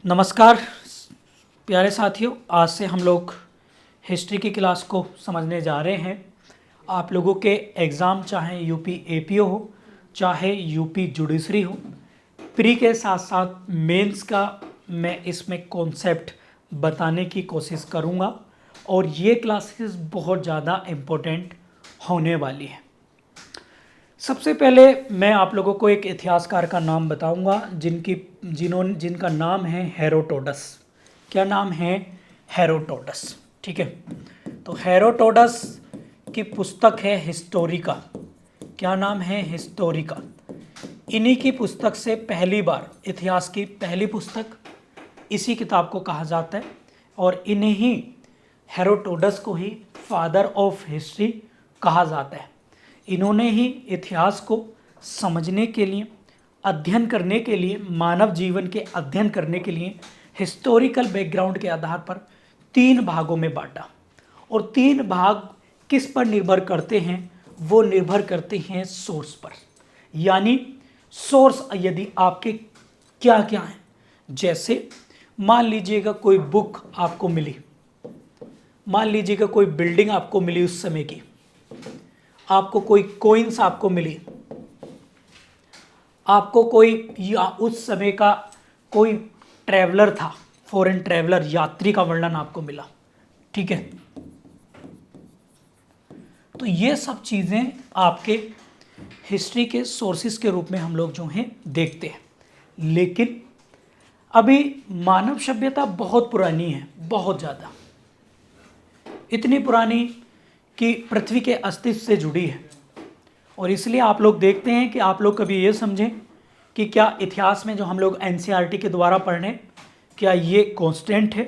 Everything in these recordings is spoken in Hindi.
नमस्कार प्यारे साथियों, आज से हम लोग हिस्ट्री की क्लास को समझने जा रहे हैं। आप लोगों के एग्ज़ाम चाहे यूपी एपीओ हो, चाहे यूपी जुडिशरी हो, प्री के साथ साथ मेंस का मैं इसमें कॉन्सेप्ट बताने की कोशिश करूँगा और ये क्लासेस बहुत ज़्यादा इम्पोर्टेंट होने वाली है। सबसे पहले मैं आप लोगों को एक इतिहासकार का नाम बताऊंगा जिनका नाम है हेरोडोटस। क्या नाम है? हेरोडोटस। ठीक है, तो हेरोडोटस की पुस्तक है हिस्टोरिका। क्या नाम है? हिस्टोरिका। इन्हीं की पुस्तक से पहली बार, इतिहास की पहली पुस्तक इसी किताब को कहा जाता है और इन्हीं हेरोडोटस को ही फादर ऑफ हिस्ट्री कहा जाता है। इन्होंने ही इतिहास को समझने के लिए, अध्ययन करने के लिए, मानव जीवन के अध्ययन करने के लिए हिस्टोरिकल बैकग्राउंड के आधार पर 3 भागों में बांटा। और 3 भाग किस पर निर्भर करते हैं? वो निर्भर करते हैं सोर्स पर। यानी सोर्स यदि आपके क्या क्या हैं, जैसे मान लीजिएगा कोई बुक आपको मिली, मान लीजिएगा कोई बिल्डिंग आपको मिली उस समय की, आपको कोई कोइंस आपको मिली, आपको कोई या उस समय का कोई ट्रैवलर था, फॉरेन ट्रैवलर, यात्री का वर्णन आपको मिला। ठीक है, तो ये सब चीज़ें आपके हिस्ट्री के सोर्सेस के रूप में हम लोग जो हैं देखते हैं। लेकिन अभी मानव सभ्यता बहुत पुरानी है, बहुत ज़्यादा, इतनी पुरानी कि पृथ्वी के अस्तित्व से जुड़ी है। और इसलिए आप लोग देखते हैं कि आप लोग कभी ये समझें कि क्या इतिहास में जो हम लोग एनसीईआरटी के द्वारा पढ़ रहे हैं, क्या ये कांस्टेंट है?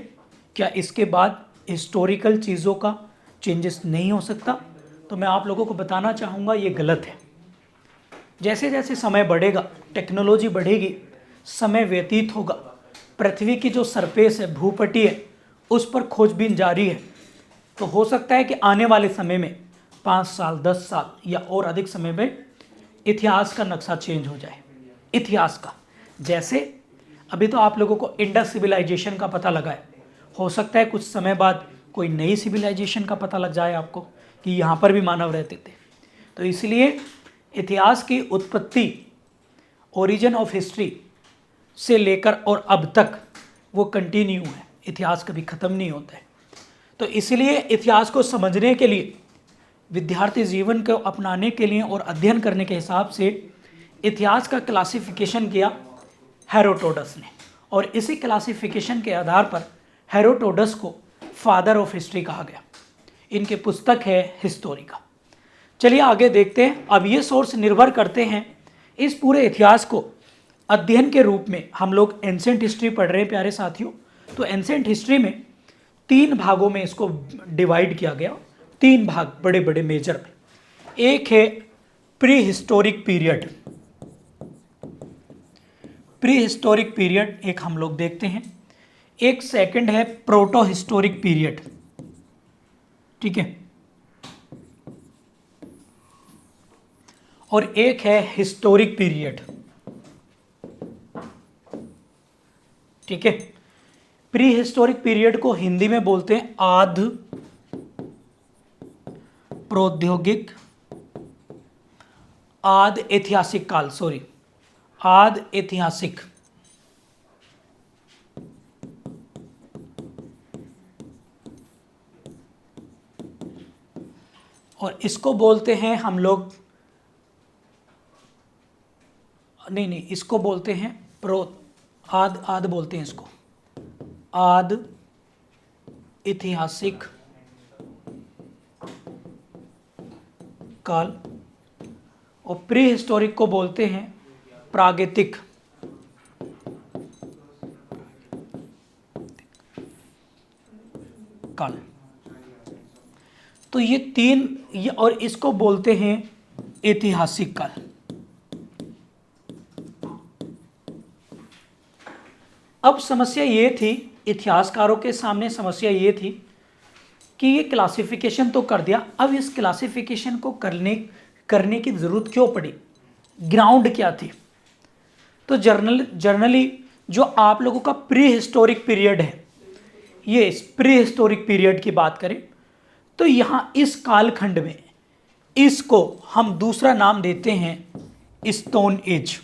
क्या इसके बाद हिस्टोरिकल चीज़ों का चेंजेस नहीं हो सकता? तो मैं आप लोगों को बताना चाहूँगा ये गलत है। जैसे जैसे समय बढ़ेगा, टेक्नोलॉजी बढ़ेगी, समय व्यतीत होगा, पृथ्वी की जो सरफेस है, भूपटी है, उस पर खोजबीन जारी है। तो हो सकता है कि आने वाले समय में 5 साल, 10 साल या और अधिक समय में इतिहास का नक्शा चेंज हो जाए। इतिहास का, जैसे अभी तो आप लोगों को इंडस सिविलाइजेशन का पता लगा है, हो सकता है कुछ समय बाद कोई नई सिविलाइजेशन का पता लग जाए आपको कि यहाँ पर भी मानव रहते थे। तो इसलिए इतिहास की उत्पत्ति, ओरिजिन ऑफ हिस्ट्री से लेकर और अब तक वो कंटिन्यू है। इतिहास कभी ख़त्म नहीं होता है। तो इसलिए इतिहास को समझने के लिए, विद्यार्थी जीवन को अपनाने के लिए और अध्ययन करने के हिसाब से इतिहास का क्लासिफिकेशन किया हेरोडोटस ने। और इसी क्लासिफिकेशन के आधार पर हेरोडोटस को फादर ऑफ हिस्ट्री कहा गया। इनकी पुस्तक है हिस्टोरिका। चलिए आगे देखते हैं। अब ये सोर्स निर्भर करते हैं इस पूरे इतिहास को अध्ययन के रूप में। हम लोग एंसेंट हिस्ट्री पढ़ रहे हैं प्यारे साथियों। तो एंसेंट हिस्ट्री में 3 भागों में इसको डिवाइड किया गया। 3 भाग बड़े बड़े मेजर में। एक है pre historic period. Pre historic period एक हम लोग देखते हैं। एक सेकंड है प्रोटो हिस्टोरिक पीरियड। ठीक है, और एक है हिस्टोरिक पीरियड। ठीक है, प्री हिस्टोरिक पीरियड को हिंदी में बोलते हैं आद प्रौद्योगिक, आद ऐतिहासिक काल, सॉरी, आद ऐतिहासिक। और इसको बोलते हैं हम लोग, नहीं, इसको बोलते हैं आद बोलते हैं इसको, आद ऐतिहासिक काल। और प्री हिस्टोरिक को बोलते हैं प्रागैतिक काल। तो ये 3, और इसको बोलते हैं ऐतिहासिक काल। अब समस्या ये थी, इतिहासकारों के सामने समस्या ये थी कि ये क्लासिफिकेशन तो कर दिया, अब इस क्लासिफिकेशन को करने की ज़रूरत क्यों पड़ी? ग्राउंड क्या थी? तो जर्नली जो आप लोगों का प्री हिस्टोरिक पीरियड है, ये प्री हिस्टोरिक पीरियड की बात करें तो यहां इस कालखंड में इसको हम दूसरा नाम देते हैं स्टोन एज।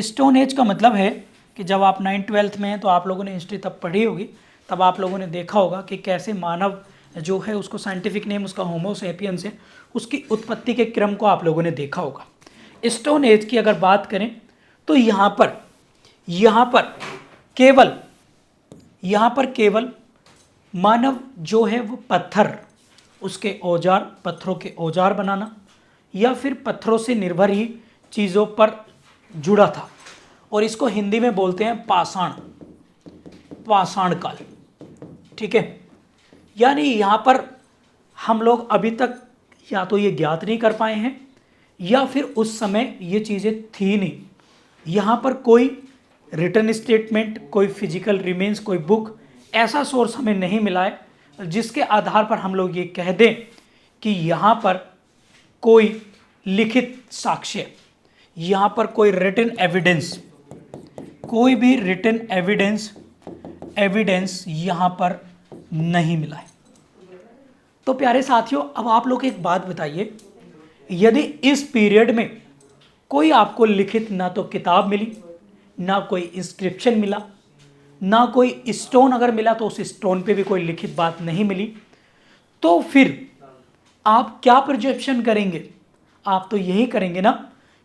स्टोन एज का मतलब है कि जब आप 9th-12th में हैं तो आप लोगों ने हिस्ट्री तब पढ़ी होगी, तब आप लोगों ने देखा होगा कि कैसे मानव जो है, उसको साइंटिफिक नेम उसका होमो सेपियंस है, उसकी उत्पत्ति के क्रम को आप लोगों ने देखा होगा। स्टोन एज की अगर बात करें तो यहाँ पर केवल मानव जो है वो पत्थरों के औजार बनाना या फिर पत्थरों से निर्भर ही चीज़ों पर जुड़ा था, और इसको हिंदी में बोलते हैं पाषाण काल। ठीक है, यानी यहाँ पर हम लोग अभी तक या तो ये ज्ञात नहीं कर पाए हैं या फिर उस समय ये चीज़ें थी नहीं। यहाँ पर कोई रिटन स्टेटमेंट, कोई फिजिकल रिमेन्स, कोई बुक, ऐसा सोर्स हमें नहीं मिला है जिसके आधार पर हम लोग ये कह दें कि यहाँ पर कोई लिखित साक्ष्य, यहाँ पर कोई रिटन एविडेंस, कोई भी रिटन एविडेंस यहाँ पर नहीं मिला है। तो प्यारे साथियों, अब आप लोग एक बात बताइए, यदि इस पीरियड में कोई आपको लिखित ना तो किताब मिली, ना कोई इंस्क्रिप्शन मिला, ना कोई स्टोन अगर मिला तो उस स्टोन पे भी कोई लिखित बात नहीं मिली, तो फिर आप क्या प्रोजेक्शन करेंगे? आप तो यही करेंगे ना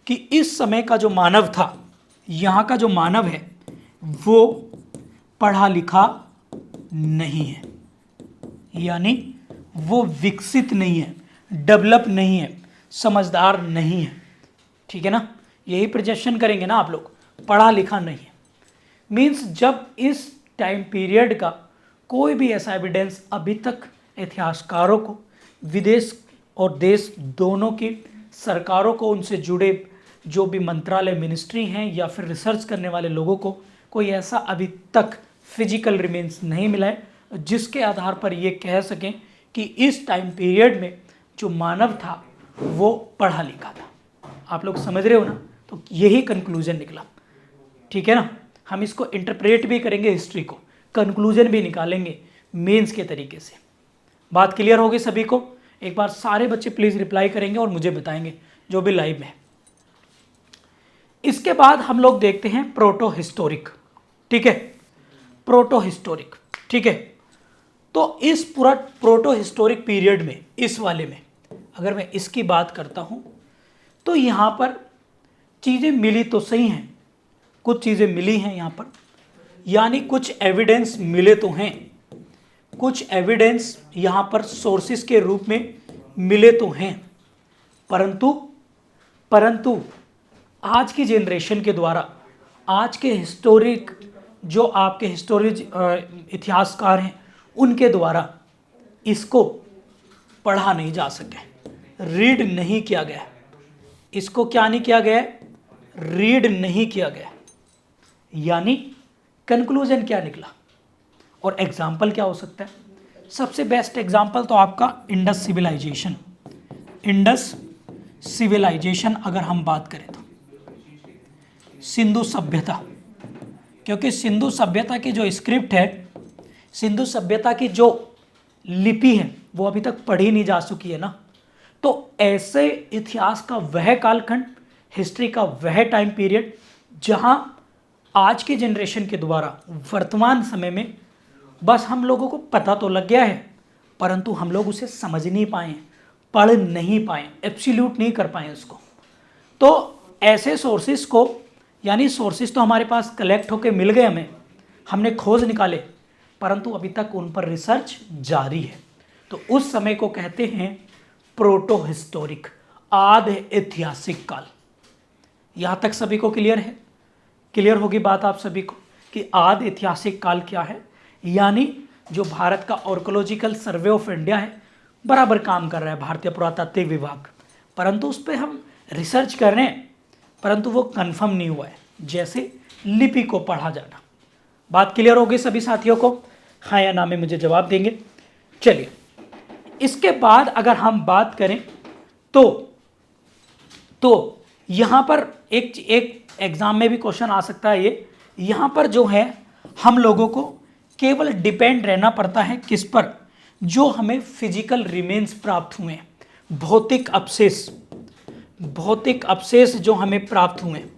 कि इस समय का जो मानव था, यहाँ का जो मानव है वो पढ़ा लिखा नहीं है, यानी वो विकसित नहीं है, डेवलप नहीं है, समझदार नहीं है। ठीक है ना, यही प्रोजेक्शन करेंगे ना आप लोग, पढ़ा लिखा नहीं है। मीन्स जब इस टाइम पीरियड का कोई भी ऐसा एविडेंस अभी तक इतिहासकारों को, विदेश और देश दोनों की सरकारों को, उनसे जुड़े जो भी मंत्रालय, मिनिस्ट्री हैं या फिर रिसर्च करने वाले लोगों को कोई ऐसा अभी तक फिजिकल रिमेन्स नहीं मिला है जिसके आधार पर ये कह सकें कि इस टाइम पीरियड में जो मानव था वो पढ़ा लिखा था। आप लोग समझ रहे हो ना? तो यही कंक्लूजन निकला। ठीक है ना, हम इसको इंटरप्रेट भी करेंगे, हिस्ट्री को कंक्लूजन भी निकालेंगे मेंस के तरीके से। बात क्लियर होगी सभी को? एक बार सारे बच्चे प्लीज़ रिप्लाई करेंगे और मुझे बताएंगे जो भी लाइव में है। इसके बाद हम लोग देखते हैं प्रोटो हिस्टोरिक। ठीक है, प्रोटो हिस्टोरिक। ठीक है, तो इस पूरा प्रोटो हिस्टोरिक पीरियड में, इस वाले में अगर मैं इसकी बात करता हूं तो यहाँ पर चीज़ें मिली तो सही हैं, कुछ चीज़ें मिली हैं यहाँ पर, यानी कुछ एविडेंस मिले तो हैं, कुछ एविडेंस यहाँ पर सोर्सेस के रूप में मिले तो हैं, परंतु आज की जनरेशन के द्वारा, आज के हिस्टोरिक जो आपके इतिहासकार हैं उनके द्वारा इसको पढ़ा नहीं जा सके, रीड नहीं किया गया। इसको क्या नहीं किया गया? रीड नहीं किया गया। यानी कंक्लूजन क्या निकला और एग्जाम्पल क्या हो सकता है? सबसे बेस्ट एग्जाम्पल तो आपका इंडस सिविलाइजेशन। इंडस सिविलाइजेशन अगर हम बात करें तो सिंधु सभ्यता, क्योंकि सिंधु सभ्यता की जो स्क्रिप्ट है, सिंधु सभ्यता की जो लिपि है वो अभी तक पढ़ी नहीं जा चुकी है ना। तो ऐसे इतिहास का वह कालखंड, हिस्ट्री का वह टाइम पीरियड जहां आज के जनरेशन के द्वारा वर्तमान समय में बस हम लोगों को पता तो लग गया है, परंतु हम लोग उसे समझ नहीं पाए, पढ़ नहीं पाए, एब्सोल्यूट नहीं कर पाए उसको। तो ऐसे सोर्सेस को, यानी सोर्सेस तो हमारे पास कलेक्ट होकर मिल गए, हमने खोज निकाले, परंतु अभी तक उन पर रिसर्च जारी है। तो उस समय को कहते हैं प्रोटो हिस्टोरिक, आद ऐतिहासिक काल। यहाँ तक सभी को क्लियर है? क्लियर होगी बात आप सभी को कि आद ऐतिहासिक काल क्या है? यानी जो भारत का आर्कियोलॉजिकल सर्वे ऑफ इंडिया है, बराबर काम कर रहा है भारतीय पुरातत्व विभाग, परंतु उस पर हम रिसर्च कर रहे हैं, परंतु वो कंफर्म नहीं हुआ है, जैसे लिपि को पढ़ा जाना। बात क्लियर होगी सभी साथियों को? हाँ या ना में मुझे जवाब देंगे। चलिए, इसके बाद अगर हम बात करें तो यहाँ पर एक एग्जाम में भी क्वेश्चन आ सकता है ये यहाँ पर जो है हम लोगों को केवल डिपेंड रहना पड़ता है किस पर, जो हमें फिजिकल रिमेन्स प्राप्त हुए हैं, भौतिक अवशेष जो हमें प्राप्त हुए हैं,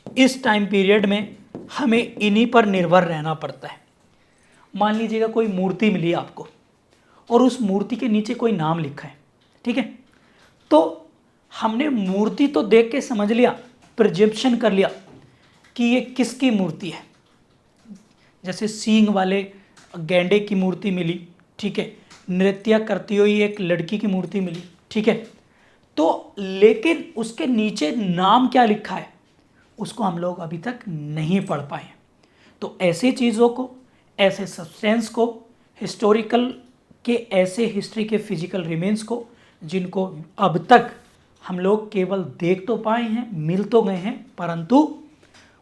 इस टाइम पीरियड में हमें इन्हीं पर निर्भर रहना पड़ता है। मान लीजिएगा कोई मूर्ति मिली आपको और उस मूर्ति के नीचे कोई नाम लिखा है, ठीक है, तो हमने मूर्ति तो देख के समझ लिया, प्रिजम्पशन कर लिया कि ये किसकी मूर्ति है। जैसे सींग वाले गैंडे की मूर्ति मिली, ठीक है, नृत्य करती हुई एक लड़की की मूर्ति मिली, ठीक है, तो लेकिन उसके नीचे नाम क्या लिखा है उसको हम लोग अभी तक नहीं पढ़ पाए। तो ऐसी चीज़ों को, ऐसे सब्सटेंस को, हिस्टोरिकल के ऐसे हिस्ट्री के फिजिकल रिमेन्स को, जिनको अब तक हम लोग केवल देख तो पाए हैं, मिल तो गए हैं, परंतु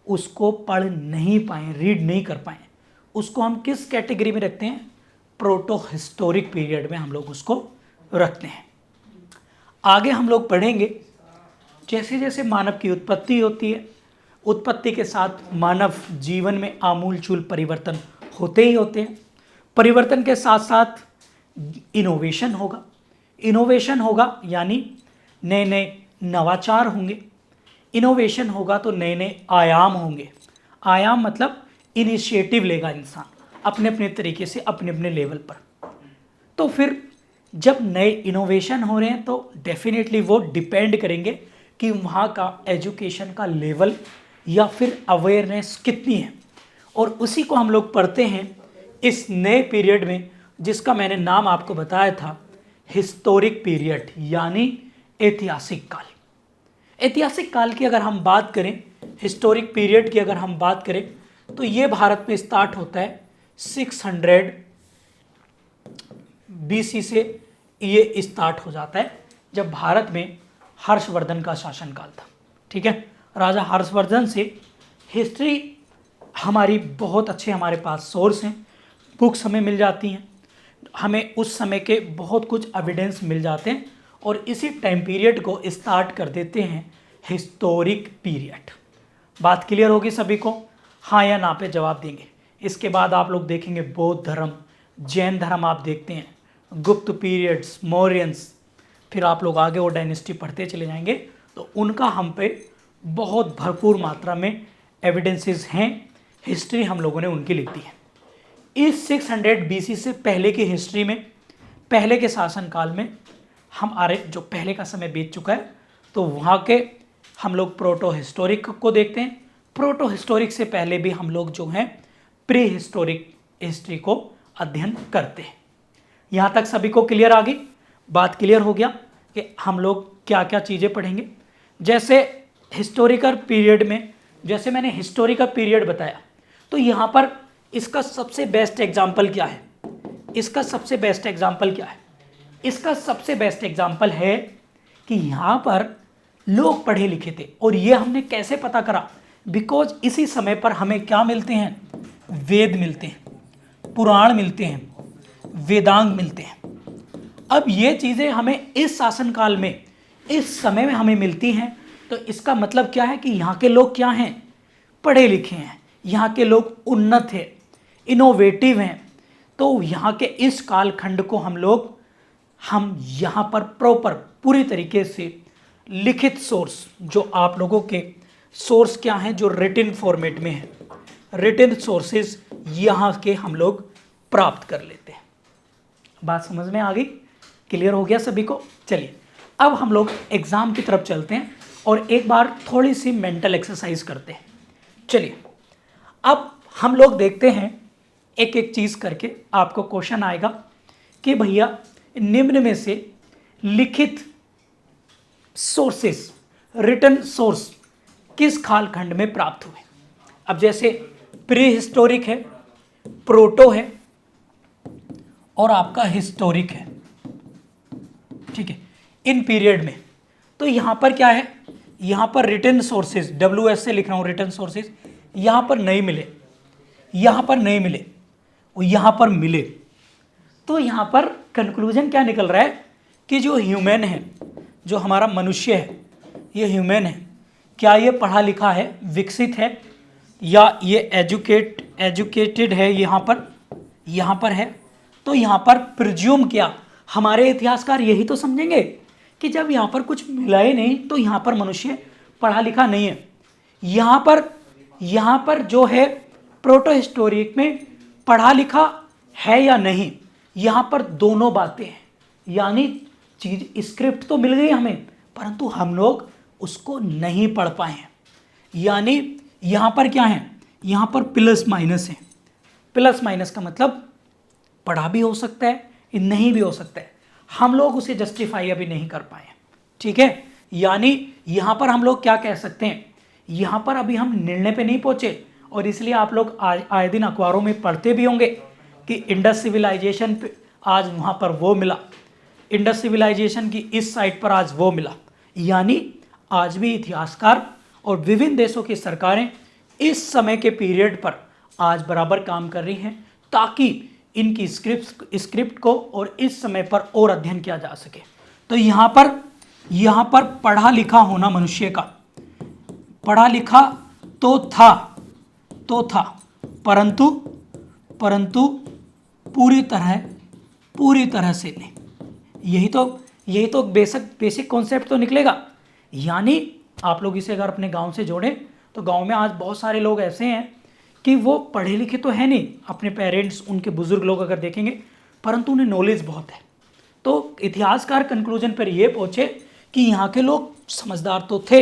उसको पढ़ नहीं पाए, रीड नहीं कर पाए, उसको हम किस कैटेगरी में रखते हैं? प्रोटो हिस्टोरिक पीरियड में हम लोग उसको रखते हैं। आगे हम लोग पढ़ेंगे जैसे जैसे मानव की उत्पत्ति होती है, उत्पत्ति के साथ मानव जीवन में आमूलचूल परिवर्तन होते ही होते हैं। परिवर्तन के साथ साथ इनोवेशन होगा यानी नए नए नवाचार होंगे। इनोवेशन होगा तो नए नए आयाम होंगे। आयाम मतलब इनिशिएटिव लेगा इंसान अपने अपने तरीके से, अपने अपने लेवल पर। तो फिर जब नए इनोवेशन हो रहे हैं तो डेफिनेटली वो डिपेंड करेंगे कि वहाँ का एजुकेशन का लेवल या फिर अवेयरनेस कितनी है, और उसी को हम लोग पढ़ते हैं इस नए पीरियड में, जिसका मैंने नाम आपको बताया था हिस्टोरिक पीरियड, यानी ऐतिहासिक काल। ऐतिहासिक काल की अगर हम बात करें, हिस्टोरिक पीरियड की अगर हम बात करें, तो ये भारत में स्टार्ट होता है 600 BC से ये स्टार्ट हो जाता है, जब भारत में हर्षवर्धन का शासनकाल था, ठीक है। राजा हर्षवर्धन से हिस्ट्री हमारी बहुत अच्छे, हमारे पास सोर्स हैं, बुक्स हमें मिल जाती हैं, हमें उस समय के बहुत कुछ एविडेंस मिल जाते हैं, और इसी टाइम पीरियड को स्टार्ट कर देते हैं हिस्टोरिक पीरियड। बात क्लियर होगी सभी को? हाँ या ना पे जवाब देंगे। इसके बाद आप लोग देखेंगे बौद्ध धर्म, जैन धर्म आप देखते हैं, गुप्त पीरियड्स, मौर्यंस, फिर आप लोग आगे वो डायनेस्टी पढ़ते चले जाएंगे, तो उनका हम पे बहुत भरपूर मात्रा में एविडेंसेस हैं। हिस्ट्री हम लोगों ने उनकी लिख दी है। इस 600 BC से पहले की हिस्ट्री में, पहले के शासनकाल में हमारे जो पहले का समय बीत चुका है, तो वहाँ के हम लोग प्रोटो हिस्टोरिक को देखते हैं। प्रोटो हिस्टोरिक से पहले भी हम लोग जो हैं प्री हिस्टोरिक हिस्ट्री को अध्ययन करते हैं। यहाँ तक सभी को क्लियर आ गई? बात क्लियर हो गया कि हम लोग क्या क्या चीज़ें पढ़ेंगे। जैसे हिस्टोरिकल पीरियड में, जैसे मैंने हिस्टोरिकल पीरियड बताया, तो यहाँ पर इसका सबसे बेस्ट एग्जाम्पल क्या है? इसका सबसे बेस्ट एग्जाम्पल क्या है? इसका सबसे बेस्ट एग्जाम्पल है कि यहाँ पर लोग पढ़े लिखे थे, और ये हमने कैसे पता करा? बिकॉज इसी समय पर हमें क्या मिलते हैं? वेद मिलते हैं, पुराण मिलते हैं, वेदांग मिलते हैं। अब ये चीज़ें हमें इस शासनकाल में, इस समय में हमें मिलती हैं, तो इसका मतलब क्या है कि यहाँ के लोग क्या हैं? पढ़े लिखे हैं, यहाँ के लोग उन्नत हैं, इनोवेटिव हैं। तो यहाँ के इस कालखंड को हम यहाँ पर प्रॉपर पूरी तरीके से लिखित सोर्स, जो आप लोगों के सोर्स क्या हैं, जो रिटन फॉर्मेट में है, रिटन सोर्सेज यहाँ के हम लोग प्राप्त कर लेते हैं। बात समझ में आ गई? क्लियर हो गया सभी को? चलिए अब हम लोग एग्ज़ाम की तरफ चलते हैं और एक बार थोड़ी सी मेंटल एक्सरसाइज करते हैं। चलिए अब हम लोग देखते हैं, एक एक चीज़ करके आपको क्वेश्चन आएगा कि भैया निम्न में से लिखित सोर्सेस, रिटन सोर्स किस कालखंड में प्राप्त हुए। अब जैसे प्री हिस्टोरिक है, प्रोटो है, और आपका हिस्टोरिक है, ठीक है, इन पीरियड में। तो यहाँ पर क्या है? यहाँ पर रिटन सोर्सेज, WS से लिख रहा हूँ, रिटन सोर्सेज यहाँ पर नहीं मिले, यहाँ पर नहीं मिले, और यहाँ पर मिले। तो यहाँ पर कंक्लूजन क्या निकल रहा है कि जो ह्यूमन है, जो हमारा मनुष्य है, ये ह्यूमन है, क्या ये पढ़ा लिखा है, विकसित है? या ये एजुकेटेड है यहाँ पर है, तो यहाँ पर प्रिज्यूम किया, हमारे इतिहासकार यही तो समझेंगे कि जब यहाँ पर कुछ मिला ही नहीं तो यहाँ पर मनुष्य पढ़ा लिखा नहीं है। यहाँ पर जो है प्रोटो हिस्टोरिक में पढ़ा लिखा है या नहीं, यहाँ पर दोनों बातें हैं। यानी चीज स्क्रिप्ट तो मिल गई हमें, परंतु हम लोग उसको नहीं पढ़ पाए हैं। यानी यहाँ पर क्या है, यहाँ पर प्लस माइनस है। प्लस माइनस का मतलब पढ़ा भी हो सकता है, नहीं भी हो सकता है। हम लोग उसे जस्टिफाई अभी नहीं कर पाए, ठीक है। यानी यहाँ पर हम लोग क्या कह सकते हैं, यहाँ पर अभी हम निर्णय पे नहीं पहुंचे, और इसलिए आप लोग आए दिन अखबारों में पढ़ते भी होंगे कि इंडस सिविलाइजेशन पे आज वहाँ पर वो मिला, इंडस सिविलाइजेशन की इस साइट पर आज वो मिला। यानी आज भी इतिहासकार और विभिन्न देशों की सरकारें इस समय के पीरियड पर आज बराबर काम कर रही हैं, ताकि इनकी स्क्रिप्ट को और इस समय पर और अध्ययन किया जा सके। तो यहाँ पर पढ़ा लिखा होना मनुष्य का, पढ़ा लिखा तो था, परंतु पूरी तरह से नहीं। यही तो बेसिक कॉन्सेप्ट तो निकलेगा। यानी आप लोग इसे अगर अपने गांव से जोड़ें तो गांव में आज बहुत सारे लोग ऐसे हैं कि वो पढ़े लिखे तो है नहीं, अपने पेरेंट्स, उनके बुजुर्ग लोग अगर देखेंगे, परंतु उन्हें नॉलेज बहुत है। तो इतिहासकार कंक्लूजन पर ये पहुंचे कि यहाँ के लोग समझदार तो थे,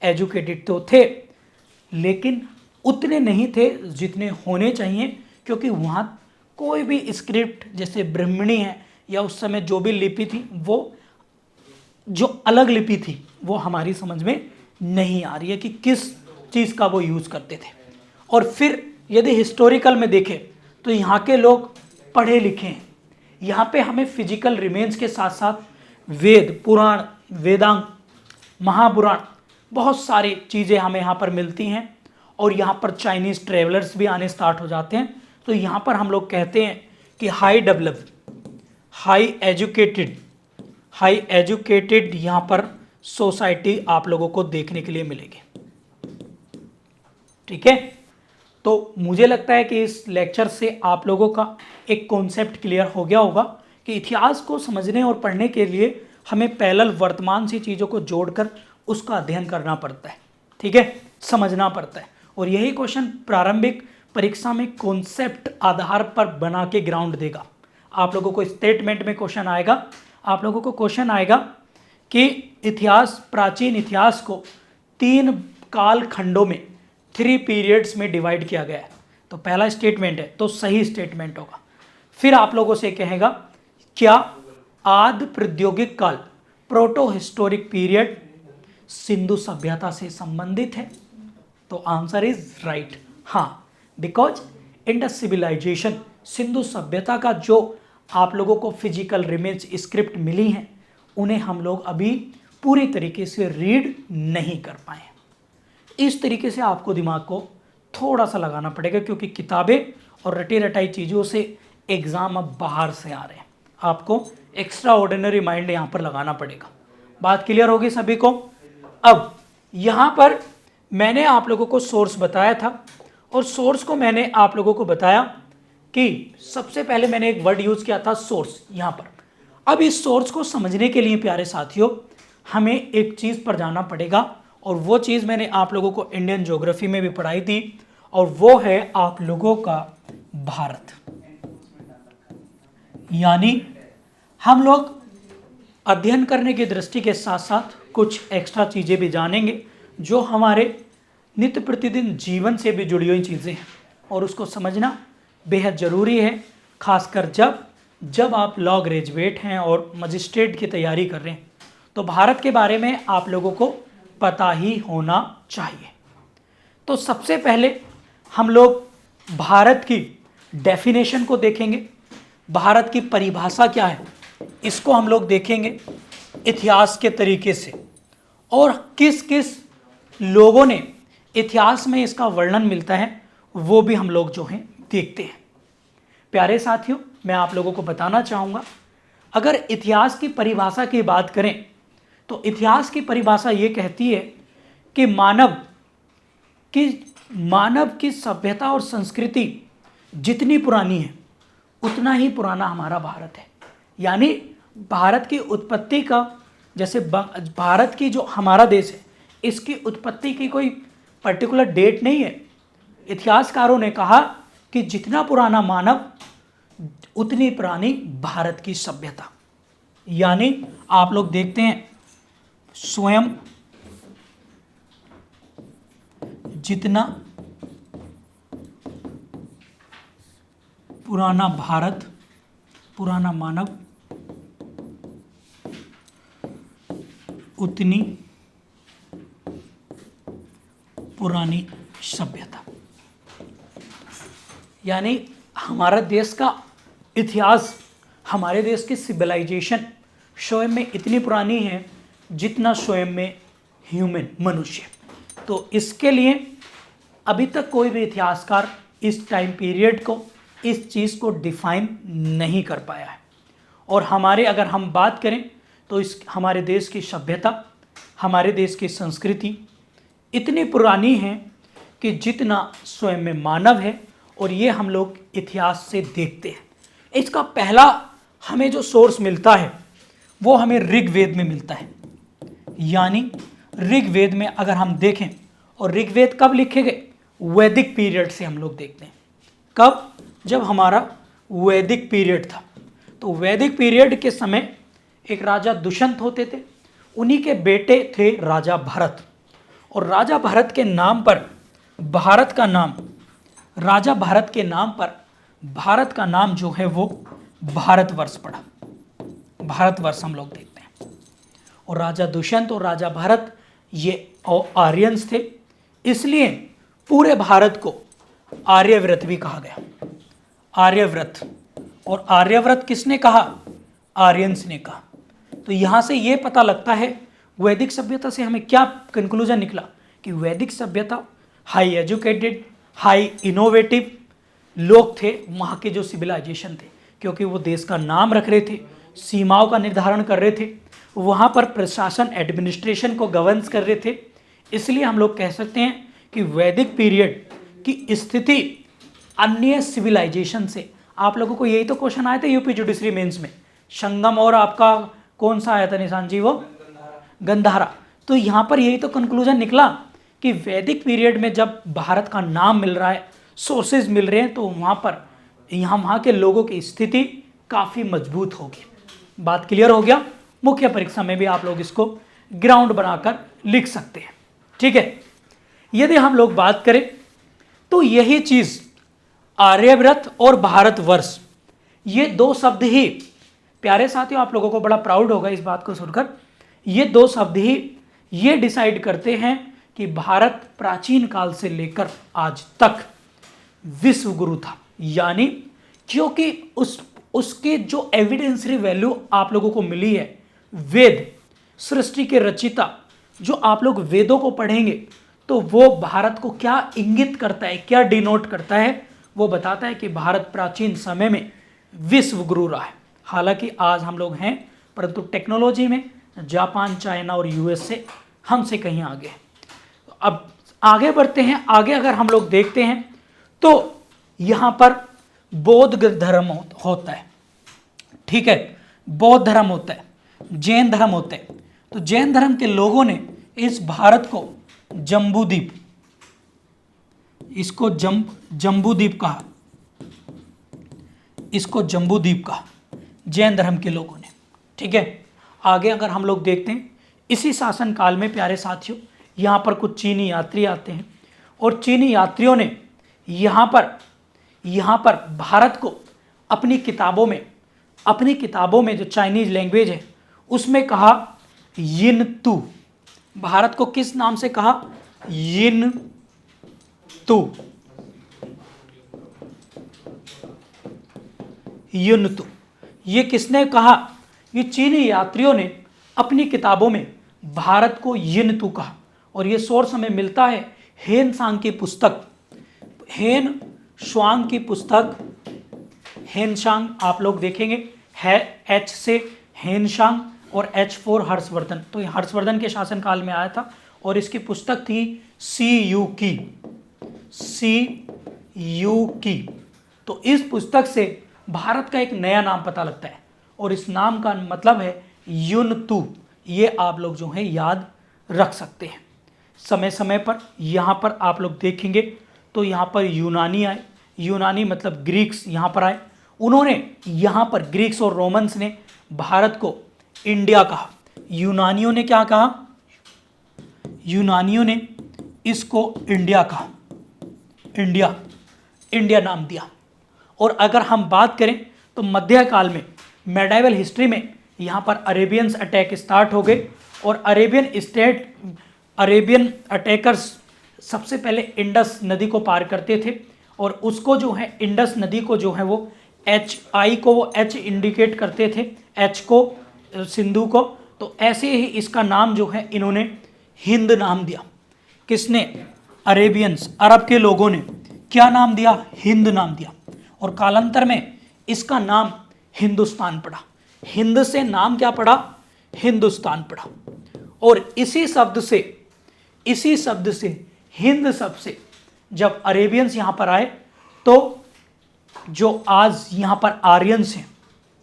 एजुकेटेड तो थे, लेकिन उतने नहीं थे जितने होने चाहिए, क्योंकि वहाँ कोई भी स्क्रिप्ट जैसे ब्राह्मणी है या उस समय जो भी लिपि थी, वो जो अलग लिपि थी वो हमारी समझ में नहीं आ रही है कि किस चीज़ का वो यूज़ करते थे। और फिर यदि हिस्टोरिकल में देखें तो यहाँ के लोग पढ़े लिखे हैं। यहाँ पे हमें फिजिकल रिमेन्स के साथ साथ वेद, पुराण, वेदांग, महापुराण, बहुत सारी चीज़ें हमें यहाँ पर मिलती हैं। और यहाँ पर चाइनीज़ ट्रेवलर्स भी आने स्टार्ट हो जाते हैं। तो यहाँ पर हम लोग कहते हैं कि हाई डेवलप्ड, हाई एजुकेटेड यहाँ पर सोसाइटी आप लोगों को देखने के लिए मिलेगी, ठीक है। तो मुझे लगता है कि इस लेक्चर से आप लोगों का एक कॉन्सेप्ट क्लियर हो गया होगा कि इतिहास को समझने और पढ़ने के लिए हमें पैरेलल वर्तमान सी चीज़ों को जोड़कर उसका अध्ययन करना पड़ता है, ठीक है, समझना पड़ता है। और यही क्वेश्चन प्रारंभिक परीक्षा में कॉन्सेप्ट आधार पर बना के ग्राउंड देगा। आप लोगों को स्टेटमेंट में क्वेश्चन आएगा, आप लोगों को क्वेश्चन आएगा कि प्राचीन इतिहास को 3 काल खंडों में, 3 पीरियड्स में डिवाइड किया गया है। तो पहला स्टेटमेंट है, तो सही स्टेटमेंट होगा। फिर आप लोगों से कहेगा क्या आदि प्रौद्योगिक काल, प्रोटो हिस्टोरिक पीरियड सिंधु सभ्यता से संबंधित है? तो आंसर इज राइट, हाँ, बिकॉज इंडस सिविलाइजेशन, सिंधु सभ्यता का जो आप लोगों को फिजिकल रिमेन्स स्क्रिप्ट मिली हैं, उन्हें हम लोग अभी पूरी तरीके से रीड नहीं कर पाए। इस तरीके से आपको दिमाग को थोड़ा सा लगाना पड़ेगा, क्योंकि किताबें और रटी रटाई चीज़ों से एग्ज़ाम अब बाहर से आ रहे हैं। आपको एक्स्ट्रा ऑर्डिनरी माइंड यहाँ पर लगाना पड़ेगा। बात क्लियर होगी सभी को? अब यहाँ पर मैंने आप लोगों को सोर्स बताया था, और सोर्स को मैंने आप लोगों को बताया कि सबसे पहले मैंने एक वर्ड यूज़ किया था सोर्स यहाँ पर। अब इस सोर्स को समझने के लिए प्यारे साथियों, हमें एक चीज़ पर जाना पड़ेगा, और वो चीज़ मैंने आप लोगों को इंडियन ज्योग्राफी में भी पढ़ाई थी, और वो है आप लोगों का भारत। यानी हम लोग अध्ययन करने की दृष्टि के साथ साथ कुछ एक्स्ट्रा चीज़ें भी जानेंगे जो हमारे नित्य प्रतिदिन जीवन से भी जुड़ी हुई चीज़ें हैं, और उसको समझना बेहद ज़रूरी है, खासकर जब आप लॉ ग्रेजुएट हैं और मजिस्ट्रेट की तैयारी कर रहे हैं। तो भारत के बारे में आप लोगों को पता ही होना चाहिए। तो सबसे पहले हम लोग भारत की डेफिनेशन को देखेंगे, भारत की परिभाषा क्या है इसको हम लोग देखेंगे इतिहास के तरीके से, और किस किस लोगों ने इतिहास में इसका वर्णन मिलता है वो भी हम लोग जो हैं देखते हैं। प्यारे साथियों, मैं आप लोगों को बताना चाहूँगा, अगर इतिहास की परिभाषा की बात करें तो इतिहास की परिभाषा ये कहती है कि मानव की मानव की सभ्यता और संस्कृति जितनी पुरानी है उतना ही पुराना हमारा भारत है। यानी भारत की उत्पत्ति का, जैसे भारत की जो हमारा देश है, इसकी उत्पत्ति की कोई पर्टिकुलर डेट नहीं है। इतिहासकारों ने कहा कि जितना पुराना मानव उतनी पुरानी भारत की सभ्यता। यानी आप लोग देखते हैं स्वयं जितना पुराना भारत, पुराना मानव, उतनी पुरानी सभ्यता। यानी हमारा देश का इतिहास, हमारे देश की सिविलाइजेशन स्वयं में इतनी पुरानी है जितना स्वयं में ह्यूमन, मनुष्य। तो इसके लिए अभी तक कोई भी इतिहासकार इस टाइम पीरियड को, इस चीज़ को डिफाइन नहीं कर पाया है। और हमारे, अगर हम बात करें तो इस हमारे देश की सभ्यता, हमारे देश की संस्कृति इतनी पुरानी है कि जितना स्वयं में मानव है, और ये हम लोग इतिहास से देखते हैं। इसका पहला हमें जो सोर्स मिलता है वो हमें ऋग्वेद में मिलता है। यानी ऋग्वेद में अगर हम देखें, और ऋग्वेद कब लिखे गए? वैदिक पीरियड से हम लोग देखते हैं। कब? जब हमारा वैदिक पीरियड था। तो वैदिक पीरियड के समय एक राजा दुष्यंत होते थे, उन्हीं के बेटे थे राजा भरत। और राजा भरत के नाम पर भारत का नाम, राजा भरत के नाम पर भारत का नाम जो है वो भारतवर्ष पड़ा। भारतवर्ष हम लोग देखते हैं। और राजा दुष्यंत और राजा भरत ये आर्यंस थे, इसलिए पूरे भारत को आर्यव्रत भी कहा गया। आर्यव्रत। और आर्यव्रत किसने कहा? आर्यंस ने कहा। तो यहाँ से ये पता लगता है वैदिक सभ्यता से हमें क्या कंक्लूजन निकला कि वैदिक सभ्यता हाई एजुकेटेड, हाई इनोवेटिव लोग थे वहाँ के जो सिविलाइजेशन थे, क्योंकि वो देश का नाम रख रहे थे, सीमाओं का निर्धारण कर रहे थे, वहाँ पर प्रशासन, एडमिनिस्ट्रेशन को गवर्नेंस कर रहे थे। इसलिए हम लोग कह सकते हैं कि वैदिक पीरियड की स्थिति अन्य सिविलाइजेशन से, आप लोगों को यही तो क्वेश्चन आए थे यूपी जुडिशरी मेंस में, संगम और आपका कौन सा आया था निशान जी? वो गंधारा। तो यहाँ पर यही तो कंक्लूजन निकला कि वैदिक पीरियड में जब भारत का नाम मिल रहा है, सोर्सेज मिल रहे हैं, तो वहाँ पर वहाँ के लोगों की स्थिति काफ़ी मजबूत होगी। बात क्लियर हो गया? मुख्य परीक्षा में भी आप लोग इसको ग्राउंड बनाकर लिख सकते हैं। ठीक है। यदि हम लोग बात करें तो यही चीज़ आर्यव्रत और भारतवर्ष, ये दो शब्द ही, प्यारे साथियों आप लोगों को बड़ा प्राउड होगा इस बात को सुनकर, ये दो शब्द ही ये डिसाइड करते हैं कि भारत प्राचीन काल से लेकर आज तक विश्व गुरु था। यानी क्योंकि उसके जो एविडेंसरी वैल्यू आप लोगों को मिली है, वेद, सृष्टि के रचिता, जो आप लोग वेदों को पढ़ेंगे तो वो भारत को क्या इंगित करता है, क्या डिनोट करता है, वो बताता है कि भारत प्राचीन समय में विश्व गुरु रहा है। हालांकि आज हम लोग हैं, परंतु टेक्नोलॉजी में जापान, चाइना और यूएस से हमसे कहीं आगे है। अब आगे बढ़ते हैं। आगे अगर हम लोग देखते हैं तो यहाँ पर बौद्ध धर्म होता है। ठीक है, बौद्ध धर्म होता है, जैन धर्म होता है। तो जैन धर्म के लोगों ने इस भारत को जम्बूद्वीप, इसको जम्बूद्वीप कहा, इसको जम्बूद्वीप कहा जैन धर्म के लोगों ने। ठीक है। आगे अगर हम लोग देखते हैं, इसी शासन काल में प्यारे साथियों यहाँ पर कुछ चीनी यात्री आते हैं, और चीनी यात्रियों ने यहाँ पर भारत को अपनी किताबों में जो चाइनीज लैंग्वेज है उसमें कहा यिन तू। भारत को किस नाम से कहा? यिन तू। यिन तू, ये किसने कहा? ये चीनी यात्रियों ने अपनी किताबों में भारत को यिन तू कहा। और ये सोर्स हमें मिलता है हेन सांग की पुस्तक, हेन स्वांग की पुस्तक। हेन सांग आप लोग देखेंगे है एच से हेन सांग और एच फॉर हर्षवर्धन। तो ये हर्षवर्धन के शासनकाल में आया था, और इसकी पुस्तक थी CU की CU की। तो इस पुस्तक से भारत का एक नया नाम पता लगता है और इस नाम का मतलब है यूनतू। ये आप लोग जो है याद रख सकते हैं। समय समय पर यहाँ पर आप लोग देखेंगे तो यहाँ पर यूनानी आए, यूनानी मतलब ग्रीक्स यहाँ पर आए। उन्होंने यहाँ पर ग्रीक्स और रोमन्स ने भारत को इंडिया कहा। यूनानियों ने क्या कहा? यूनानियों ने इसको इंडिया कहा, इंडिया, इंडिया नाम दिया। और अगर हम बात करें तो मध्यकाल में, मेडाइवल हिस्ट्री में, यहाँ पर अरेबियंस अटैक स्टार्ट हो गए और अरेबियन अटैकर्स सबसे पहले इंडस नदी को पार करते थे और उसको जो है इंडस नदी को जो है वो HI को वो H इंडिकेट करते थे, H को सिंधु को। तो ऐसे ही इसका नाम जो है इन्होंने हिंद नाम दिया। किसने? अरेबियंस, अरब के लोगों ने क्या नाम दिया? हिंद नाम दिया। और कालांतर में इसका नाम हिंदुस्तान पड़ा। हिंद से नाम क्या पड़ा? हिंदुस्तान पड़ा। और इसी शब्द से हिंद शब्द से जब अरेबियंस यहाँ पर आए तो जो आज यहाँ पर आर्यंस हैं,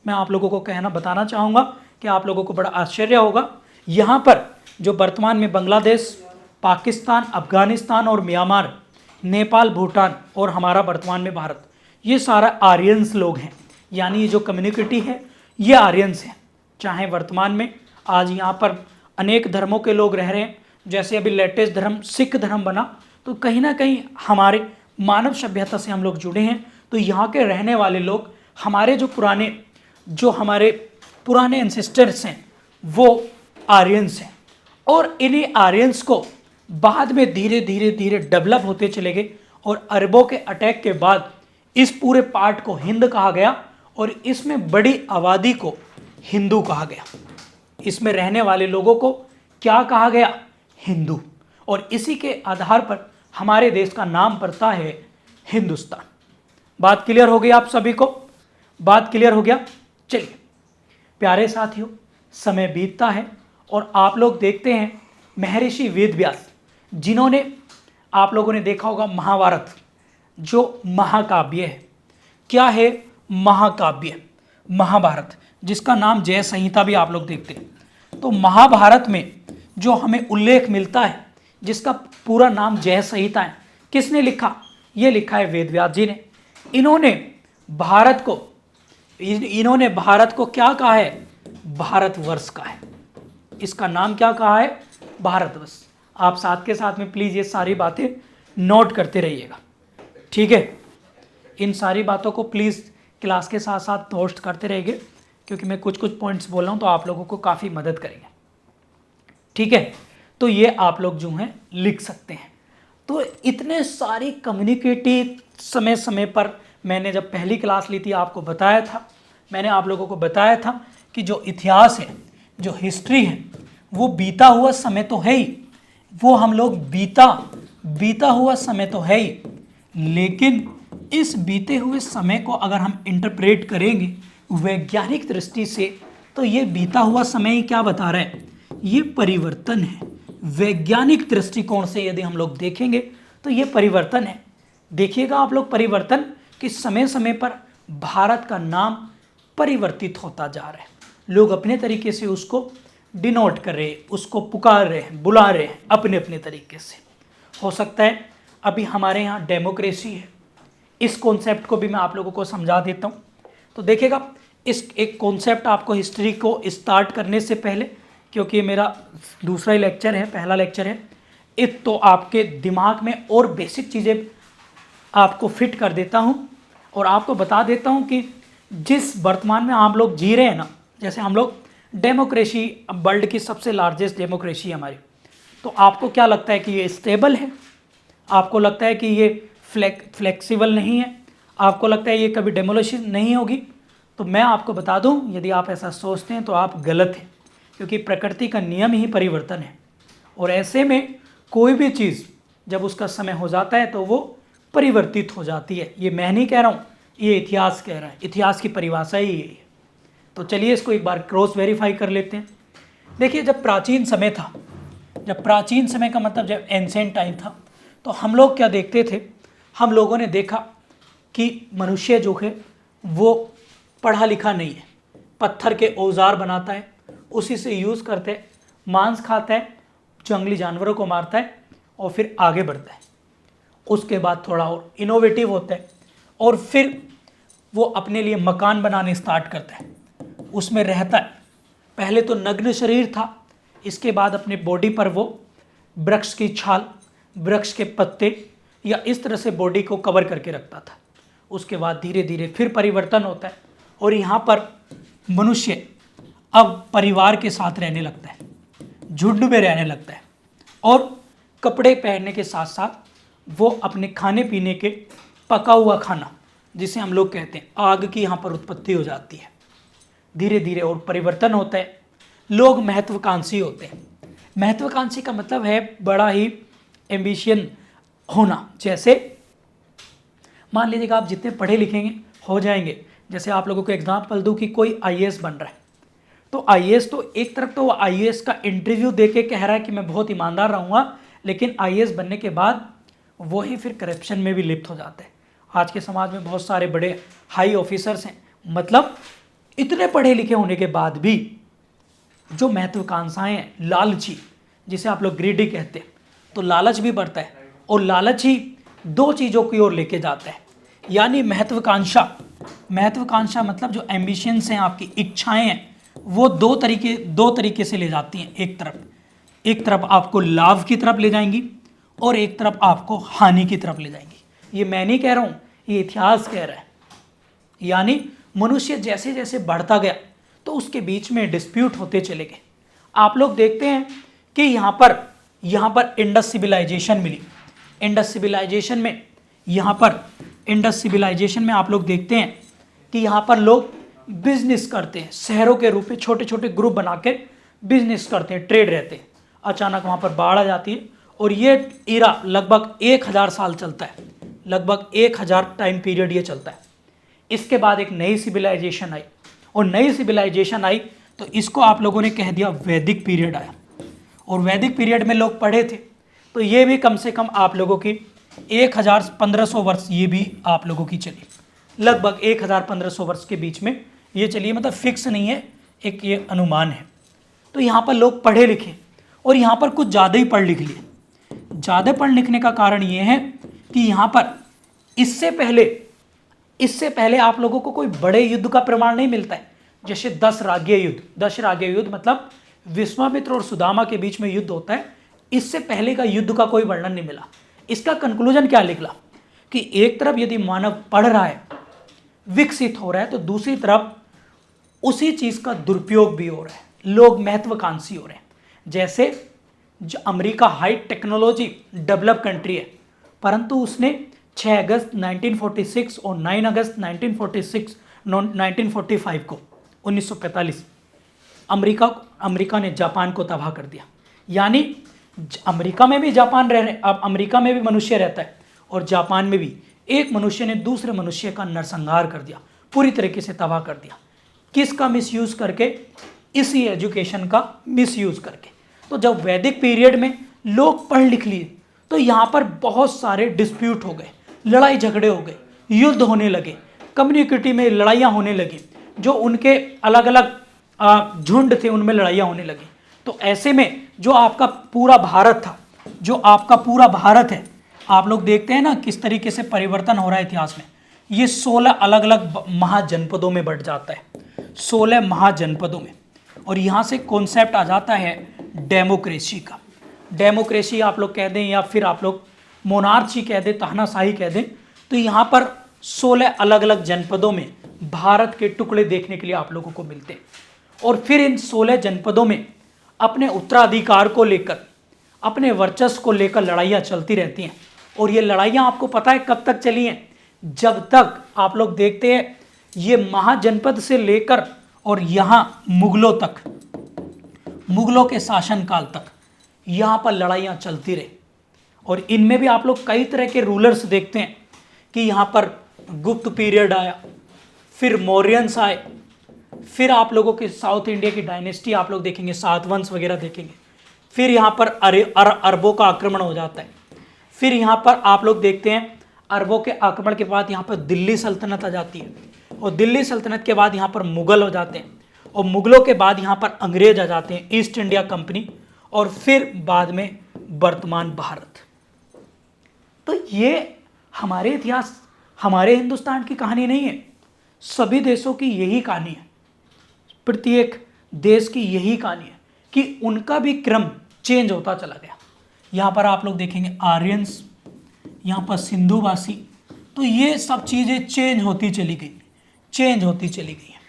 मैं आप लोगों को बताना चाहूँगा कि आप लोगों को बड़ा आश्चर्य होगा। यहाँ पर जो वर्तमान में बांग्लादेश, पाकिस्तान, अफगानिस्तान और म्यांमार, नेपाल, भूटान और हमारा वर्तमान में भारत, ये सारा आर्यंस लोग हैं। यानी ये जो कम्युनिटी है ये आर्यंस हैं। चाहे वर्तमान में आज यहाँ पर अनेक धर्मों के लोग रह रहे हैं, जैसे अभी लेटेस्ट धर्म सिख धर्म बना, तो कहीं ना कहीं हमारे मानव सभ्यता से हम लोग जुड़े हैं। तो यहाँ के रहने वाले लोग हमारे हमारे पुराने एंसेस्टर्स हैं वो आर्यंस हैं। और इन्हीं आर्यंस को बाद में धीरे धीरे डेवलप होते चले गए और अरबों के अटैक के बाद इस पूरे पार्ट को हिंद कहा गया और इसमें बड़ी आबादी को हिंदू कहा गया। इसमें रहने वाले लोगों को क्या कहा गया? हिंदू। और इसी के आधार पर हमारे देश का नाम पड़ता है हिंदुस्तान। बात क्लियर हो गई आप सभी को? बात क्लियर हो गया? चलिए प्यारे साथियों, समय बीतता है और आप लोग देखते हैं महर्षि वेदव्यास, जिन्होंने, आप लोगों ने देखा होगा महाभारत जो महाकाव्य है। क्या है? महाकाव्य, महाभारत, जिसका नाम जय संहिता भी आप लोग देखते हैं। तो महाभारत में जो हमें उल्लेख मिलता है जिसका पूरा नाम जय संहिता है, किसने लिखा? ये लिखा है वेदव्यास जी ने। इन्होंने भारत को क्या कहा है? भारतवर्ष का है। इसका नाम क्या कहा है? भारतवर्ष। आप साथ के साथ में प्लीज़ ये सारी बातें नोट करते रहिएगा, ठीक है? इन सारी बातों को प्लीज़ क्लास के साथ साथ नोट करते रहिए, क्योंकि मैं कुछ पॉइंट्स बोल रहा हूँ तो आप लोगों को काफ़ी मदद करेंगे, ठीक है? तो ये आप लोग जो हैं लिख सकते हैं। तो इतने सारी कम्युनिकेटिव समय समय पर मैंने जब पहली क्लास ली थी आपको बताया था, मैंने आप लोगों को बताया था कि जो इतिहास है, जो हिस्ट्री है, वो बीता हुआ समय तो है ही, वो हम लोग बीता हुआ समय तो है ही, लेकिन इस बीते हुए समय को अगर हम इंटरप्रेट करेंगे वैज्ञानिक दृष्टि से तो ये बीता हुआ समय ही क्या बता रहा है? ये परिवर्तन है। वैज्ञानिक दृष्टिकोण से यदि हम लोग देखेंगे तो ये परिवर्तन है। देखिएगा आप लोग परिवर्तन कि समय समय पर भारत का नाम परिवर्तित होता जा रहा है। लोग अपने तरीके से उसको डिनोट कर रहे हैं, उसको पुकार रहे हैं, बुला रहे हैं अपने अपने तरीके से। हो सकता है अभी हमारे यहाँ डेमोक्रेसी है, इस कॉन्सेप्ट को भी मैं आप लोगों को समझा देता हूँ। तो देखिएगा इस एक कॉन्सेप्ट आपको हिस्ट्री को स्टार्ट करने से पहले, क्योंकि ये मेरा दूसरा ही लेक्चर है, पहला लेक्चर है, तो आपके दिमाग में और बेसिक चीज़ें आपको फिट कर देता हूँ और आपको बता देता हूँ कि जिस वर्तमान में आप लोग जी रहे हैं ना, जैसे हम लोग डेमोक्रेसी, वर्ल्ड की सबसे लार्जेस्ट डेमोक्रेसी है हमारी, तो आपको क्या लगता है कि ये स्टेबल है? आपको लगता है कि ये फ्लेक्सिबल नहीं है? आपको लगता है ये कभी डेमोलिशन नहीं होगी? तो मैं आपको बता दूं, यदि आप ऐसा सोचते हैं तो आप गलत हैं, क्योंकि प्रकृति का नियम ही परिवर्तन है। और ऐसे में कोई भी चीज़ जब उसका समय हो जाता है तो वो परिवर्तित हो जाती है। ये मैं नहीं कह रहा हूँ, ये इतिहास कह रहा है, इतिहास की परिभाषा ही यही है। तो चलिए इसको एक बार क्रॉस वेरीफाई कर लेते हैं। देखिए जब प्राचीन समय था, जब प्राचीन समय का मतलब जब एंशिएंट टाइम था, तो हम लोग क्या देखते थे? हम लोगों ने देखा कि मनुष्य जो है वो पढ़ा लिखा नहीं है, पत्थर के औजार बनाता है, उसी से यूज़ करते हैं, मांस खाता है, जंगली जानवरों को मारता है और फिर आगे बढ़ता है। उसके बाद थोड़ा और इनोवेटिव होता है और फिर वो अपने लिए मकान बनाने स्टार्ट करता है, उसमें रहता है। पहले तो नग्न शरीर था, इसके बाद अपने बॉडी पर वो वृक्ष की छाल, वृक्ष के पत्ते या इस तरह से बॉडी को कवर करके रखता था। उसके बाद धीरे धीरे फिर परिवर्तन होता है और यहाँ पर मनुष्य अब परिवार के साथ रहने लगता है, झुंड में रहने लगता है और कपड़े पहनने के साथ साथ वो अपने खाने पीने के पका हुआ खाना, जिसे हम लोग कहते हैं आग की, यहाँ पर उत्पत्ति हो जाती है धीरे धीरे और परिवर्तन होता है। लोग महत्वाकांक्षी होते हैं। महत्वाकांक्षी का मतलब है बड़ा ही एम्बिशियन होना। जैसे मान लीजिएगा आप जितने पढ़े लिखेंगे हो जाएंगे। जैसे आप लोगों को एग्जाम्पल दूं कि कोई आईएएस बन रहा है, तो आईएएस तो एक तरफ तो आईएएस का इंटरव्यू दे के कह रहा है कि मैं बहुत ईमानदार रहूँगा, लेकिन आईएएस बनने के बाद वही फिर करप्शन में भी लिप्त हो जाता है। आज के समाज में बहुत सारे बड़े हाई ऑफिसर्स हैं, मतलब इतने पढ़े लिखे होने के बाद भी जो महत्वाकांक्षाएं हैं, लालची, जिसे आप लोग ग्रीडी कहते हैं, तो लालच भी बढ़ता है और लालच ही दो चीज़ों की ओर लेके जाता है। यानी महत्वाकांक्षा मतलब जो एम्बिशंस हैं, आपकी इच्छाएं हैं, वो दो तरीके से ले जाती हैं। एक तरफ आपको लाभ की तरफ ले जाएंगी और एक तरफ आपको हानि की तरफ ले जाएंगी। ये मैं नहीं कह रहा हूँ, ये इतिहास कह रहा है। यानी मनुष्य जैसे जैसे बढ़ता गया तो उसके बीच में डिस्प्यूट होते चले गए। आप लोग देखते हैं कि यहाँ पर इंडस सिविलाइजेशन मिली। इंडस सिविलाइजेशन में आप लोग देखते हैं कि यहाँ पर लोग बिजनेस करते हैं, शहरों के रूप में छोटे छोटे ग्रुप बना के बिजनेस करते हैं, ट्रेड रहते हैं। अचानक वहाँ पर बाढ़ आ जाती है और ये इरा लगभग 1000 साल चलता है, लगभग 1000 टाइम पीरियड ये चलता है। इसके बाद एक नई सिविलाइजेशन आई और नई सिविलाइजेशन आई तो इसको आप लोगों ने कह दिया वैदिक पीरियड आया। और वैदिक पीरियड में लोग पढ़े थे तो ये भी कम से कम आप लोगों की 1500 वर्ष ये भी आप लोगों की चली, लगभग 1500 वर्ष के बीच में ये चलिए, मतलब फिक्स नहीं है, एक ये अनुमान है। तो यहाँ पर लोग पढ़े लिखे और यहाँ पर कुछ ज़्यादा ही पढ़ लिख लिए। ज़्यादा पढ़ लिखने का कारण ये है कि यहाँ पर इससे पहले आप लोगों को कोई बड़े युद्ध का प्रमाण नहीं मिलता है। जैसे दशराग्य युद्ध मतलब विश्वामित्र और सुदामा के बीच में युद्ध होता है, इससे पहले का युद्ध का कोई वर्णन नहीं मिला। इसका कंक्लूजन क्या निकला कि एक तरफ यदि मानव पढ़ रहा है, विकसित हो रहा है, तो दूसरी तरफ उसी चीज का दुरुपयोग भी हो रहा है, लोग महत्वाकांक्षी हो रहे हैं। जैसे जो America high technology develop country है, परंतु उसने 6 अगस्त 1946 और 9 अगस्त 1945 को 1945 अमेरिका ने जापान को तबाह कर दिया। यानी अमेरिका में भी जापान रह रहे, अब अमेरिका में भी मनुष्य रहता है और जापान में भी एक मनुष्य ने दूसरे मनुष्य का नरसंहार कर दिया, पूरी तरीके से तबाह कर दिया। किसका मिसयूज करके? इसी एजुकेशन का मिसयूज करके। तो जब वैदिक पीरियड में लोग पढ़ लिख लिए तो यहाँ पर बहुत सारे डिस्प्यूट हो गए, लड़ाई झगड़े हो गए, युद्ध होने लगे, कम्युनिटी में लड़ाइयाँ होने लगी, जो उनके अलग अलग झुंड थे उनमें लड़ाइयाँ होने लगी। तो ऐसे में जो आपका पूरा भारत था, जो आपका पूरा भारत है, आप लोग देखते हैं ना किस तरीके से परिवर्तन हो रहा है इतिहास में। ये 16 अलग अलग महाजनपदों में बढ़ जाता है, 16 महाजनपदों में। और यहाँ से कॉन्सेप्ट आ जाता है डेमोक्रेसी का। डेमोक्रेसी आप लोग कह दें या फिर आप लोग मोनार्ची कह दें, तानाशाही कह दें, तो यहाँ पर 16 अलग अलग जनपदों में भारत के टुकड़े देखने के लिए आप लोगों को मिलते हैं। और फिर इन 16 जनपदों में अपने उत्तराधिकार को लेकर, अपने वर्चस्व को लेकर लड़ाइयाँ चलती रहती हैं। और ये लड़ाइयाँ आपको पता है कब तक चली हैं? जब तक आप लोग देखते हैं ये महाजनपद से लेकर और यहाँ मुगलों तक, मुगलों के शासनकाल तक यहाँ पर लड़ाइयाँ चलती रही। और इनमें भी आप लोग कई तरह के रूलर्स देखते हैं कि यहाँ पर गुप्त पीरियड आया, फिर मौर्यंस आए, फिर आप लोगों के साउथ इंडिया की डायनेस्टी आप लोग देखेंगे, सातवंश वगैरह देखेंगे। फिर यहाँ पर अरबों का आक्रमण हो जाता है। फिर यहाँ पर आप लोग देखते हैं अरबों के आक्रमण के बाद यहाँ पर दिल्ली सल्तनत आ जाती है, और दिल्ली सल्तनत के बाद यहाँ पर मुगल हो जाते हैं, और मुगलों के बाद यहाँ पर अंग्रेज आ जाते हैं, ईस्ट इंडिया कंपनी, और फिर बाद में वर्तमान भारत। तो ये हमारे इतिहास, हमारे हिंदुस्तान की कहानी नहीं है, सभी देशों की यही कहानी है, प्रत्येक देश की यही कहानी है कि उनका भी क्रम चेंज होता चला गया। यहाँ पर आप लोग देखेंगे आर्यंस, यहाँ पर सिंधुवासी, तो ये सब चीज़ें चेंज होती चली गई, चेंज होती चली गई हैं।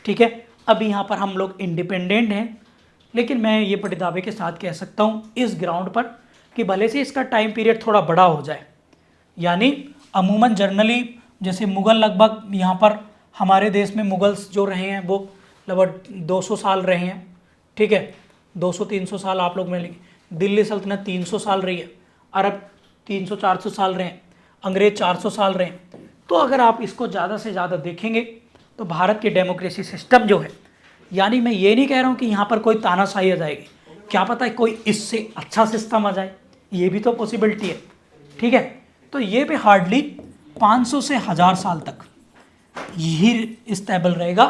ठीक है, अभी यहाँ पर हम लोग इंडिपेंडेंट हैं, लेकिन मैं ये बड़े दावे के साथ कह सकता हूँ इस ग्राउंड पर कि भले से इसका टाइम पीरियड थोड़ा बड़ा हो जाए, यानी अमूमन जनरली जैसे मुग़ल लगभग यहाँ पर हमारे देश में मुग़ल्स जो रहे हैं वो लगभग 200 साल रहे हैं। ठीक है, 200-300 साल आप लोग मिलेंगे। दिल्ली सल्तनत 300 साल रही है, अरब 300-400 साल रहे हैं, अंग्रेज 400 साल रहे हैं। तो अगर आप इसको ज़्यादा से ज़्यादा देखेंगे तो भारत की डेमोक्रेसी सिस्टम जो है, यानी मैं ये नहीं कह रहा हूँ कि यहाँ पर कोई तानाशाही आ जाएगी, क्या पता है कोई इससे अच्छा सिस्टम आ जाए, ये भी तो पॉसिबिलिटी है। ठीक है, तो ये भी हार्डली 500 से 1000 साल तक यही स्टेबल रहेगा।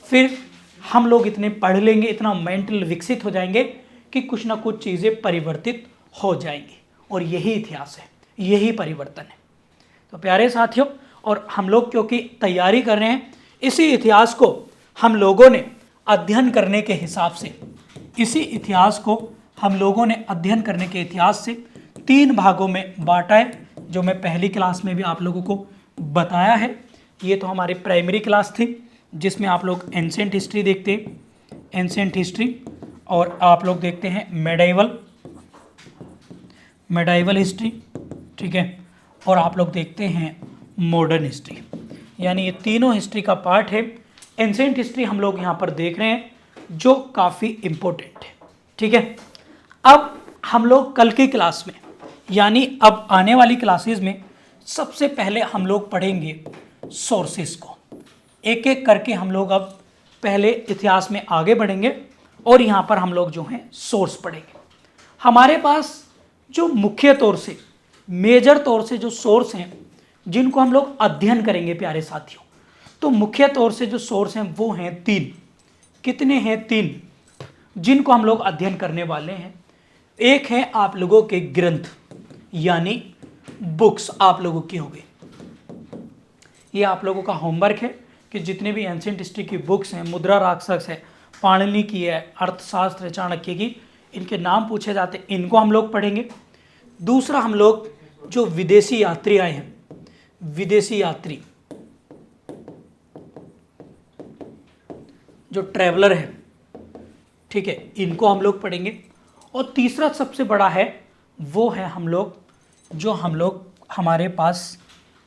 फिर हम लोग इतने पढ़ लेंगे, इतना मेंटल विकसित हो जाएंगे कि कुछ ना कुछ चीज़ें परिवर्तित हो जाएंगी, और यही इतिहास है, यही परिवर्तन है। तो प्यारे साथियों, और हम लोग क्योंकि तैयारी कर रहे हैं, इसी इतिहास को हम लोगों ने अध्ययन करने के हिसाब से, इसी इतिहास को हम लोगों ने अध्ययन करने के इतिहास से 3 भागों में बांटा है, जो मैं पहली क्लास में भी आप लोगों को बताया है। ये तो हमारी प्राइमरी क्लास थी जिसमें आप लोग एंशिएंट हिस्ट्री देखते हैं, एंशिएंट हिस्ट्री, और आप लोग देखते हैं मेडाइवल हिस्ट्री। ठीक है, और आप लोग देखते हैं मॉडर्न हिस्ट्री, यानी ये तीनों हिस्ट्री का पार्ट है। एंशिएंट हिस्ट्री हम लोग यहाँ पर देख रहे हैं जो काफ़ी इम्पोर्टेंट है। ठीक है, अब हम लोग कल की क्लास में, यानी अब आने वाली क्लासेस में सबसे पहले हम लोग पढ़ेंगे सोर्सेस को, एक एक करके हम लोग अब पहले इतिहास में आगे बढ़ेंगे, और यहाँ पर हम लोग जो हैं सोर्स पढ़ेंगे। हमारे पास जो मुख्य तौर से, मेजर तौर से जो सोर्स हैं जिनको हम लोग अध्ययन करेंगे प्यारे साथियों, तो मुख्य तौर से जो सोर्स हैं वो हैं 3। कितने हैं? 3, जिनको हम लोग अध्ययन करने वाले हैं। एक है आप लोगों के ग्रंथ, यानी बुक्स आप लोगों की हो गई। ये आप लोगों का होमवर्क है कि जितने भी एंशिएंट हिस्ट्री की बुक्स हैं, मुद्रा राक्षस है, पाणिनि की है, अर्थशास्त्र है, चाणक्य की, इनके नाम पूछे जाते हैं, इनको हम लोग पढ़ेंगे। दूसरा, हम लोग जो विदेशी यात्री आए हैं, विदेशी यात्री जो ट्रैवलर है, ठीक है, इनको हम लोग पढ़ेंगे। और तीसरा सबसे बड़ा है वो है हम लोग हमारे पास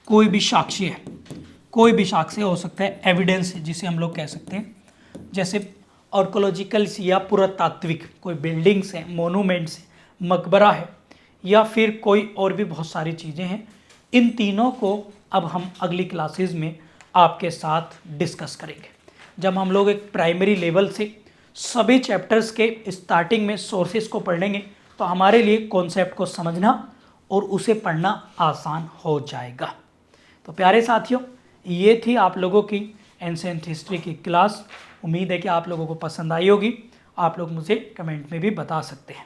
कोई भी साक्ष्य है, कोई भी साक्ष्य हो सकता है, एविडेंस जिसे हम लोग कह सकते हैं, जैसे आर्कोलॉजिकल या पुरातात्विक कोई बिल्डिंग्स हैं, मोनूमेंट्स हैं, मकबरा है, या फिर कोई और भी बहुत सारी चीज़ें हैं। इन तीनों को अब हम अगली क्लासेस में आपके साथ डिस्कस करेंगे, जब हम लोग एक प्राइमरी लेवल से सभी चैप्टर्स के स्टार्टिंग में सोर्सेस को पढ़ लेंगे, तो हमारे लिए कॉन्सेप्ट को समझना और उसे पढ़ना आसान हो जाएगा। तो प्यारे साथियों, ये थी आप लोगों की एंशिएंट हिस्ट्री की क्लास। उम्मीद है कि आप लोगों को पसंद आई होगी। आप लोग मुझे कमेंट में भी बता सकते हैं।